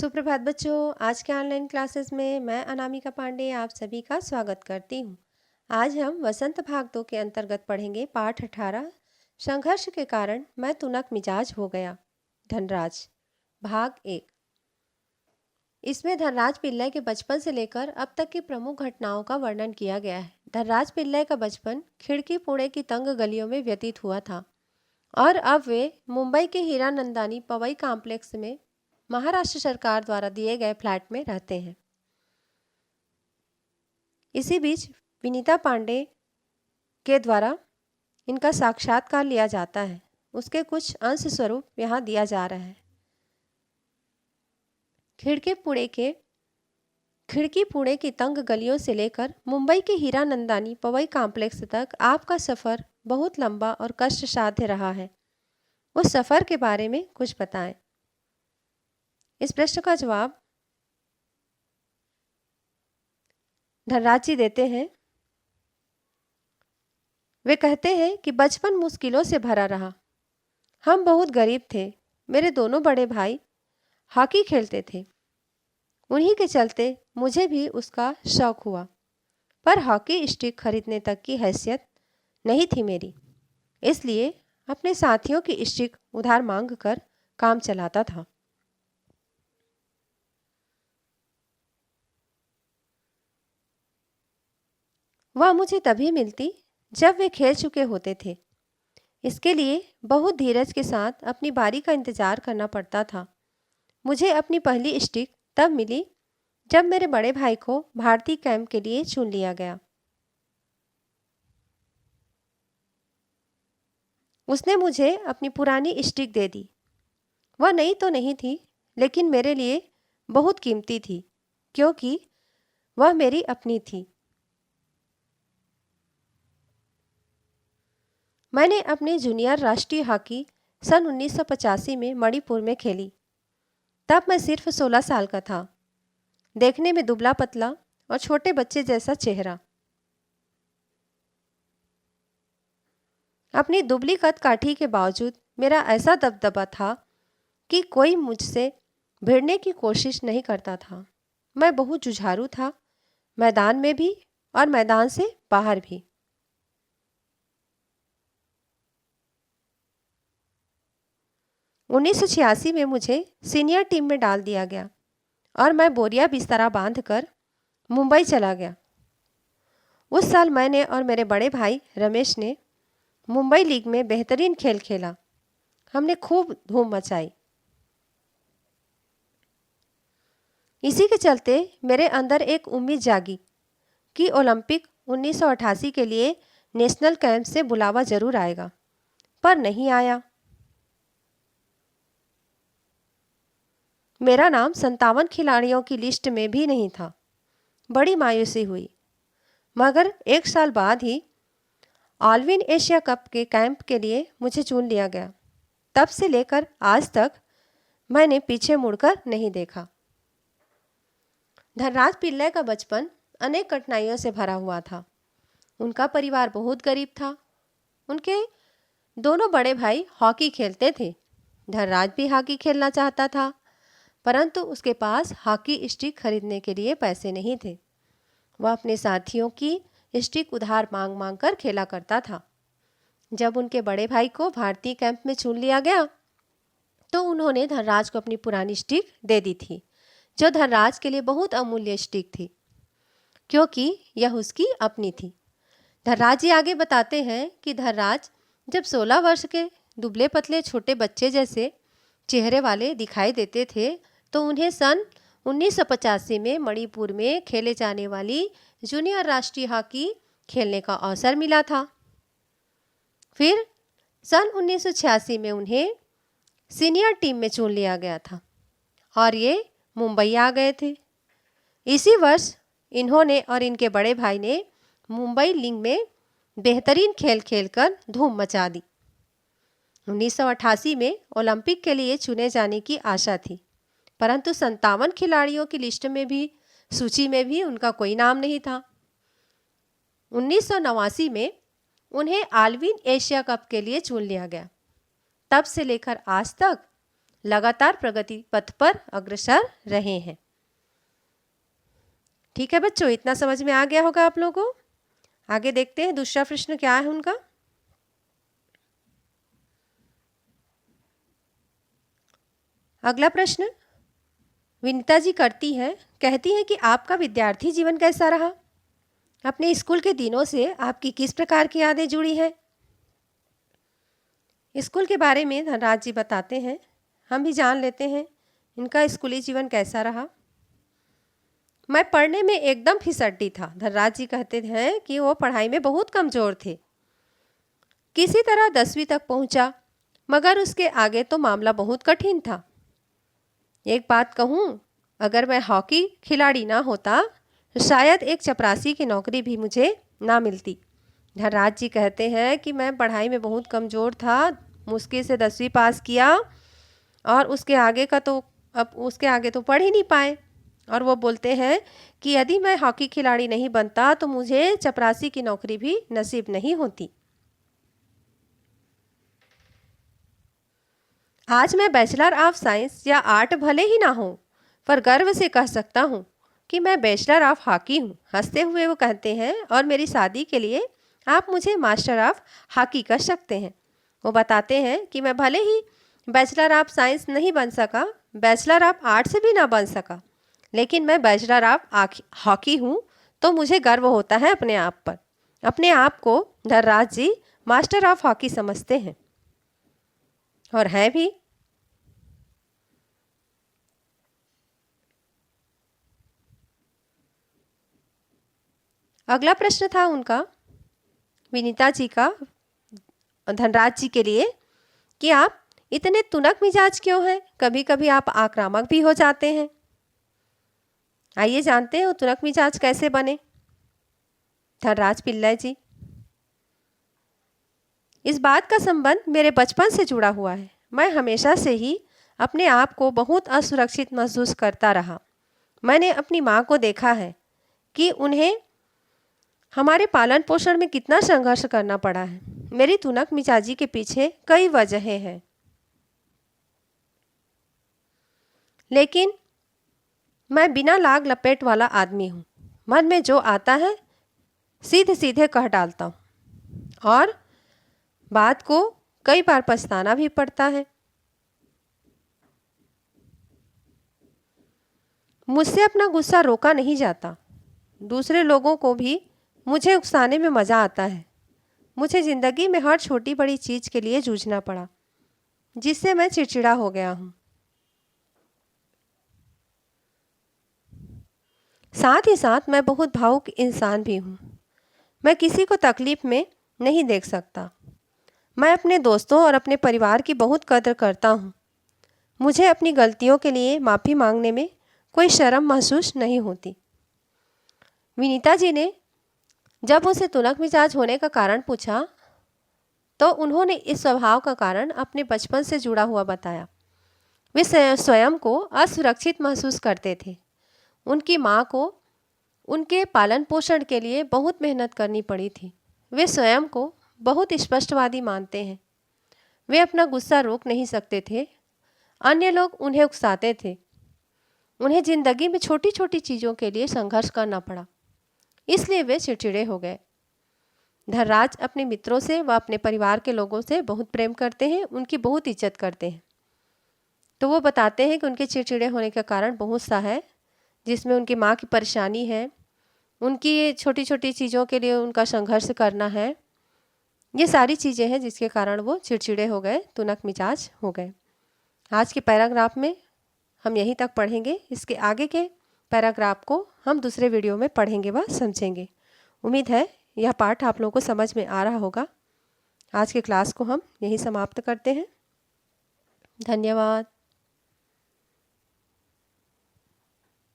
सुप्रभात बच्चों। आज के ऑनलाइन क्लासेस में मैं अनामिका पांडे आप सभी का स्वागत करती हूँ। आज हम वसंत भाग 2 के अंतर्गत पढ़ेंगे पाठ 18 संघर्ष के कारण मैं तुनक मिजाज हो गया। धनराज भाग 1। इसमें धनराज पिल्लई के बचपन से लेकर अब तक की प्रमुख घटनाओं का वर्णन किया गया है। धनराज पिल्लई का बचपन खिड़की पुणे की तंग गलियों में व्यतीत हुआ था और अब वे मुंबई के हीरानंदानी पवई कॉम्प्लेक्स में महाराष्ट्र सरकार द्वारा दिए गए फ्लैट में रहते हैं। इसी बीच विनीता पांडे के द्वारा इनका साक्षात्कार लिया जाता है। उसके कुछ अंश स्वरूप यहाँ दिया जा रहा है। खिड़की पुणे की तंग गलियों से लेकर मुंबई के हीरानंदानी पवई कॉम्प्लेक्स तक आपका सफ़र बहुत लंबा और कष्टसाध्य रहा है। उस सफ़र के बारे में कुछ बताएं। इस प्रश्न का जवाब धनराज जी देते हैं। वे कहते हैं कि बचपन मुश्किलों से भरा रहा। हम बहुत गरीब थे। मेरे दोनों बड़े भाई हॉकी खेलते थे। उन्हीं के चलते मुझे भी उसका शौक हुआ, पर हॉकी स्टिक खरीदने तक की हैसियत नहीं थी मेरी। इसलिए अपने साथियों की स्टिक उधार मांग कर काम चलाता था। वह मुझे तभी मिलती जब वे खेल चुके होते थे। इसके लिए बहुत धीरज के साथ अपनी बारी का इंतज़ार करना पड़ता था। मुझे अपनी पहली स्टिक तब मिली जब मेरे बड़े भाई को भारतीय कैंप के लिए चुन लिया गया। उसने मुझे अपनी पुरानी स्टिक दे दी। वह नई तो नहीं थी, लेकिन मेरे लिए बहुत कीमती थी, क्योंकि वह मेरी अपनी थी। मैंने अपने जूनियर राष्ट्रीय हॉकी सन 1985 में मणिपुर में खेली। तब मैं सिर्फ 16 साल का था। देखने में दुबला पतला और छोटे बच्चे जैसा चेहरा। अपनी दुबली कद-काठी के बावजूद मेरा ऐसा दबदबा था कि कोई मुझसे भिड़ने की कोशिश नहीं करता था। मैं बहुत जुझारू था, मैदान में भी और मैदान से बाहर भी। 1986 में मुझे सीनियर टीम में डाल दिया गया और मैं बोरिया बिस्तरा बांधकर मुंबई चला गया। उस साल मैंने और मेरे बड़े भाई रमेश ने मुंबई लीग में बेहतरीन खेल खेला। हमने खूब धूम मचाई। इसी के चलते मेरे अंदर एक उम्मीद जागी कि ओलंपिक 1988 के लिए नेशनल कैंप से बुलावा जरूर आएगा, पर नहीं आया। मेरा नाम 57 खिलाड़ियों की लिस्ट में भी नहीं था। बड़ी मायूसी हुई, मगर एक साल बाद ही ऑलविन एशिया कप के कैंप के लिए मुझे चुन लिया गया। तब से लेकर आज तक मैंने पीछे मुड़कर नहीं देखा। धनराज पिल्लई का बचपन अनेक कठिनाइयों से भरा हुआ था। उनका परिवार बहुत गरीब था। उनके दोनों बड़े भाई हॉकी खेलते थे। धनराज भी हॉकी खेलना चाहता था, परंतु उसके पास हॉकी स्टिक खरीदने के लिए पैसे नहीं थे। वह अपने साथियों की स्टिक उधार मांग मांग कर खेला करता था। जब उनके बड़े भाई को भारतीय कैंप में चुन लिया गया, तो उन्होंने धनराज को अपनी पुरानी स्टिक दे दी थी, जो धनराज के लिए बहुत अमूल्य स्टिक थी, क्योंकि यह उसकी अपनी थी। धनराज जी आगे बताते हैं कि धनराज जब 16 वर्ष के दुबले पतले छोटे बच्चे जैसे चेहरे वाले दिखाई देते थे, तो उन्हें सन 1985 में मणिपुर में खेले जाने वाली जूनियर राष्ट्रीय हॉकी खेलने का अवसर मिला था। फिर सन 1986 में उन्हें सीनियर टीम में चुन लिया गया था और ये मुंबई आ गए थे। इसी वर्ष इन्होंने और इनके बड़े भाई ने मुंबई लीग में बेहतरीन खेल खेलकर धूम मचा दी। 1988 में ओलंपिक के लिए चुने जाने की आशा थी, परंतु 57 खिलाड़ियों की लिस्ट में भी सूची में भी उनका कोई नाम नहीं था। 1989 में उन्हें ऑलविन एशिया कप के लिए चुन लिया गया। तब से लेकर आज तक लगातार प्रगति पथ पर अग्रसर रहे हैं। ठीक है बच्चों, इतना समझ में आ गया होगा आप लोगों को। आगे देखते हैं दूसरा प्रश्न क्या है उनका। अगला प्रश्न विनीता जी कहती है कि आपका विद्यार्थी जीवन कैसा रहा? अपने स्कूल के दिनों से आपकी किस प्रकार की यादें जुड़ी हैं? स्कूल के बारे में धनराज जी बताते हैं। हम भी जान लेते हैं इनका स्कूली जीवन कैसा रहा। मैं पढ़ने में एकदम फिसड्डी था। धनराज जी कहते हैं कि वो पढ़ाई में बहुत कमज़ोर थे। किसी तरह 10वीं तक पहुंचा, मगर उसके आगे तो मामला बहुत कठिन था। एक बात कहूँ, अगर मैं हॉकी खिलाड़ी ना होता तो शायद एक चपरासी की नौकरी भी मुझे ना मिलती। धनराज जी कहते हैं कि मैं पढ़ाई में बहुत कमज़ोर था, मुश्किल से 10वीं पास किया और उसके आगे तो पढ़ ही नहीं पाए। और वो बोलते हैं कि यदि मैं हॉकी खिलाड़ी नहीं बनता तो मुझे चपरासी की नौकरी भी नसीब नहीं होती। आज मैं बैचलर ऑफ साइंस या आर्ट भले ही ना हो, पर गर्व से कह सकता हूँ कि मैं बैचलर ऑफ हॉकी हूँ। हंसते हुए वो कहते हैं, और मेरी शादी के लिए आप मुझे मास्टर ऑफ हॉकी कह सकते हैं। वो बताते हैं कि मैं भले ही बैचलर ऑफ साइंस नहीं बन सका, बैचलर ऑफ आर्ट्स भी ना बन सका, लेकिन मैं बैचलर ऑफ हॉकी हूँ, तो मुझे गर्व होता है अपने आप पर। अपने आप को धनराज जी मास्टर ऑफ हॉकी समझते हैं, और है भी। अगला प्रश्न था उनका विनीता जी का धनराज जी के लिए कि आप इतने तुनक मिजाज क्यों हैं? कभी कभी आप आक्रामक भी हो जाते हैं। आइए जानते हैं वो तुनक मिजाज कैसे बने। धनराज पिल्लै जी, इस बात का संबंध मेरे बचपन से जुड़ा हुआ है। मैं हमेशा से ही अपने आप को बहुत असुरक्षित महसूस करता रहा। मैंने अपनी माँ को देखा है कि उन्हें हमारे पालन पोषण में कितना संघर्ष करना पड़ा है। मेरी तुनक मिजाजी के पीछे कई वजहें हैं, लेकिन मैं बिना लाग लपेट वाला आदमी हूँ। मन में जो आता है सीधे सीधे कह डालता हूँ, और बात को कई बार पछताना भी पड़ता है। मुझसे अपना गुस्सा रोका नहीं जाता। दूसरे लोगों को भी मुझे उकसाने में मज़ा आता है। मुझे ज़िंदगी में हर छोटी बड़ी चीज़ के लिए जूझना पड़ा, जिससे मैं चिड़चिड़ा हो गया हूँ। साथ ही साथ मैं बहुत भावुक इंसान भी हूँ। मैं किसी को तकलीफ़ में नहीं देख सकता। मैं अपने दोस्तों और अपने परिवार की बहुत कदर करता हूँ। मुझे अपनी गलतियों के लिए माफ़ी मांगने में कोई शर्म महसूस नहीं होती। विनीता जी ने जब उनसे तुनक मिजाज होने का कारण पूछा, तो उन्होंने इस स्वभाव का कारण अपने बचपन से जुड़ा हुआ बताया। वे स्वयं को असुरक्षित महसूस करते थे। उनकी माँ को उनके पालन पोषण के लिए बहुत मेहनत करनी पड़ी थी। वे स्वयं को बहुत स्पष्टवादी मानते हैं। वे अपना गुस्सा रोक नहीं सकते थे। अन्य लोग उन्हें उकसाते थे। उन्हें ज़िंदगी में छोटी छोटी चीज़ों के लिए संघर्ष करना पड़ा, इसलिए वे चिड़चिड़े हो गए। धनराज अपने मित्रों से व अपने परिवार के लोगों से बहुत प्रेम करते हैं, उनकी बहुत इज्जत करते हैं। तो वो बताते हैं कि उनके चिड़चिड़े होने का कारण बहुत सा है, जिसमें उनकी माँ की परेशानी है, उनकी छोटी छोटी चीज़ों के लिए उनका संघर्ष करना है। ये सारी चीज़ें हैं जिसके कारण वो चिड़चिड़े हो गए, तुनक मिजाज हो गए। आज के पैराग्राफ में हम यहीं तक पढ़ेंगे। इसके आगे के पैराग्राफ को हम दूसरे वीडियो में पढ़ेंगे व समझेंगे। उम्मीद है यह पाठ आप लोगों को समझ में आ रहा होगा। आज के क्लास को हम यहीं समाप्त करते हैं। धन्यवाद।